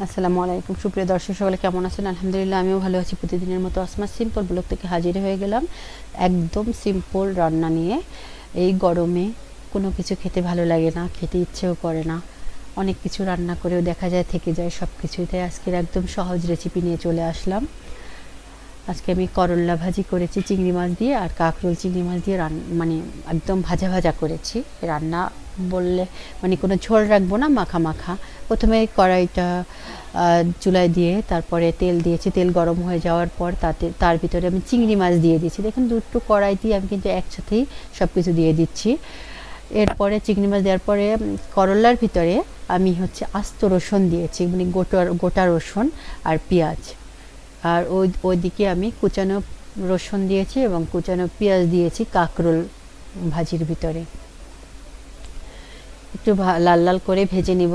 আসসালামু আলাইকুম সুপ্রিয় দর্শক, সকলে কেমন আছেন? আলহামদুলিল্লাহ, আমিও ভালো আছি। প্রতিদিনের মতো আসমা সিম্পল ব্লগ থেকে হাজির হয়ে গেলাম একদম সিম্পল রান্না নিয়ে। এই গরমে কোনো কিছু খেতে ভালো লাগে না, খেতে ইচ্ছেও করে না। অনেক কিছু রান্না করেও দেখা যায় থেকে যায় সব কিছুই। তাই আজকের একদম সহজ রেসিপি নিয়ে চলে আসলাম। আজকে আমি করল্লা ভাজি করেছি চিংড়ি মাছ দিয়ে, আর কাঁকরোল চিংড়ি মাছ দিয়ে মানে একদম ভাজা ভাজা করেছি। রান্না বললে মানে কোনো ঝোল রাখবো না, মাখা মাখা। প্রথমে কড়াইটা চুলায় দিয়ে তারপরে তেল দিয়েছি। তেল গরম হয়ে যাওয়ার পর তার ভিতরে আমি চিংড়ি মাছ দিয়ে দিচ্ছি। দেখুন, দুটো কড়াই দিয়ে আমি কিন্তু একসাথেই সব কিছু দিয়ে দিচ্ছি। এরপরে চিংড়ি মাছ দেওয়ার পরে করল্লার ভিতরে আমি আস্ত রসুন দিয়েছি, মানে গোটা রসুন আর পেঁয়াজ। আর ওইদিকে আমি কুচানো রসুন দিয়েছি এবং কুচানো পেঁয়াজ দিয়েছি কাঁকরোল ভাজির ভিতরে। একটু লাল লাল করে ভেজে নিব।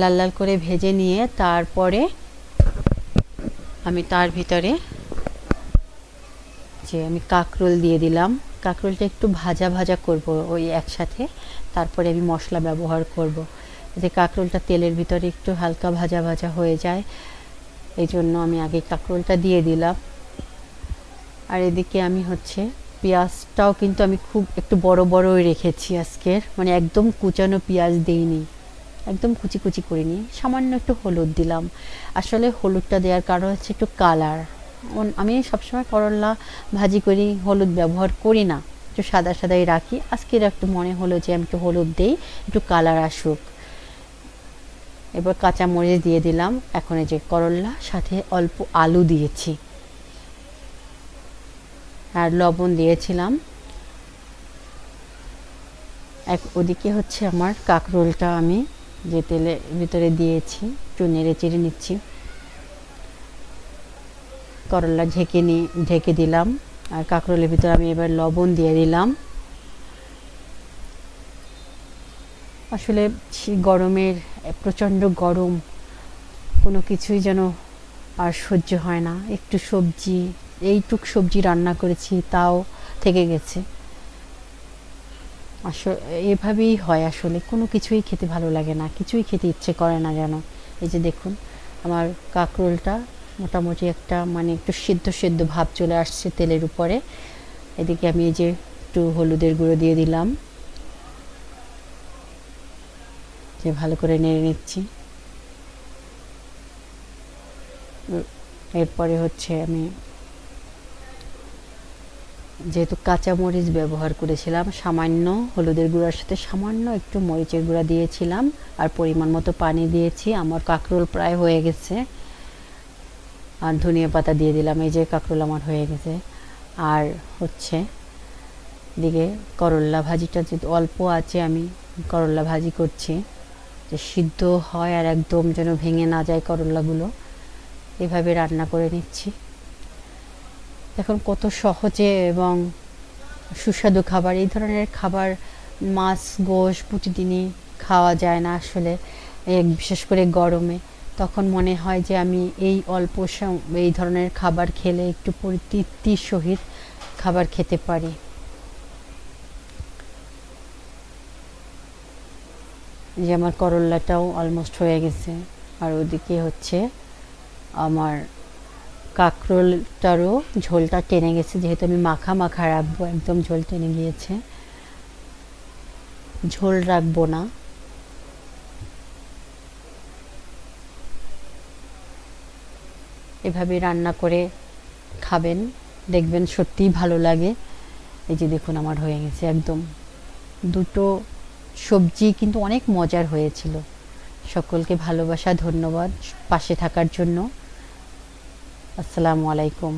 লাল লাল করে ভেজে নিয়ে তারপরে আমি তার ভিতরে আমি কাঁকরোল দিয়ে দিলাম। কাঁকরোলটা একটু ভাজা ভাজা করব ওই একসাথে, তারপরে আমি মশলা ব্যবহার করব। যে কাঁকরোলটা তেলের ভিতরে একটু হালকা ভাজা ভাজা হয়ে যায়, এই জন্য আমি আগে কাঁকরোলটা দিয়ে দিলাম। আর এদিকে আমি পেঁয়াজটাও কিন্তু আমি খুব একটু বড় বড়ই রেখেছি আজকের, মানে একদম কুচানো পেঁয়াজ দিইনি, একদম কুচি কুচি করিনি। সামান্য একটু হলুদ দিলাম। আসলে হলুদটা দেওয়ার কারণ হচ্ছে একটু কালার। আমি সবসময় করল্লা ভাজি করি, হলুদ ব্যবহার করি না, একটু সাদা সাদাই রাখি। আজকের একটু মনে হলো যে আমি একটু হলুদ দিই, একটু কালার আসুক। এবার কাঁচামরিচ দিয়ে দিলাম। এখন এই যে করল্লা, সাথে অল্প আলু দিয়েছি আর লবণ দিয়েছিলাম। ওদিকে আমার কাঁকরোলটা আমি যে তেলের ভিতরে দিয়েছি একটু নেড়ে চেড়ে নিচ্ছি। করল্লা ঢেকে দিলাম। আর কাঁকরোলের ভিতরে আমি এবার লবণ দিয়ে দিলাম। আসলে গরমের প্রচণ্ড গরম, কোনো কিছুই যেন আর সহ্য হয় না। একটু এইটুক সবজি রান্না করেছি, তাও থেকে গেছে। এভাবেই হয়, আসলে কোনো কিছুই খেতে ভালো লাগে না, কিছুই খেতে ইচ্ছে করে না যেন। এই যে দেখুন, আমার কাঁকরোলটা মোটামুটি একটা মানে একটু সেদ্ধ সেদ্ধ ভাব চলে আসছে তেলের উপরে। এদিকে আমি এই যে একটু হলুদের গুঁড়ো দিয়ে দিলাম, যে ভালো করে নেড়ে নিচ্ছি। এরপরে আমি যেহেতু কাঁচামরিচ ব্যবহার করেছিলাম, সামান্য হলুদের গুঁড়ার সাথে সামান্য একটু মরিচের গুঁড়া দিয়েছিলাম, আর পরিমাণ মতো পানি দিয়েছি। আমার কাঁকরোল প্রায় হয়ে গেছে। আর ধনিয়া পাতা দিয়ে দিলাম। এই যে কাঁকরোল আমার হয়ে গেছে। আর দিকে করল্লা ভাজিটা যেহেতু অল্প আছে, আমি করল্লা ভাজি করছি, যে সিদ্ধ হয় আর একদম যেন ভেঙে না যায় করল্লাগুলো। এভাবে রান্না করে নিচ্ছি। এখন কত সহজে এবং সুস্বাদু খাবার, এই ধরনের খাবার মাছ গোশ প্রতিদিনই খাওয়া যায় না আসলে, বিশেষ করে গরমে। তখন মনে হয় যে আমি এই ধরনের খাবার খেলে একটু তৃপ্তির সহিত খাবার খেতে পারি। যে আমার করল্লাটাও অলমোস্ট হয়ে গেছে। আর ওদিকে আমার কাঁকরোলটারও ঝোলটা টেনে গেছে, যেহেতু আমি মাখা মাখা রাখবো, একদম ঝোল টেনে গিয়েছে, ঝোল রাখবো না। এভাবে রান্না করে খাবেন, দেখবেন সত্যিই ভালো লাগে। এই যে দেখুন, আমার হয়ে গেছে একদম। দুটো সবজি কিন্তু অনেক মজার হয়েছিল। সকলকে ভালোবাসা, ধন্যবাদ পাশে থাকার জন্য। আসসালামু আলাইকুম।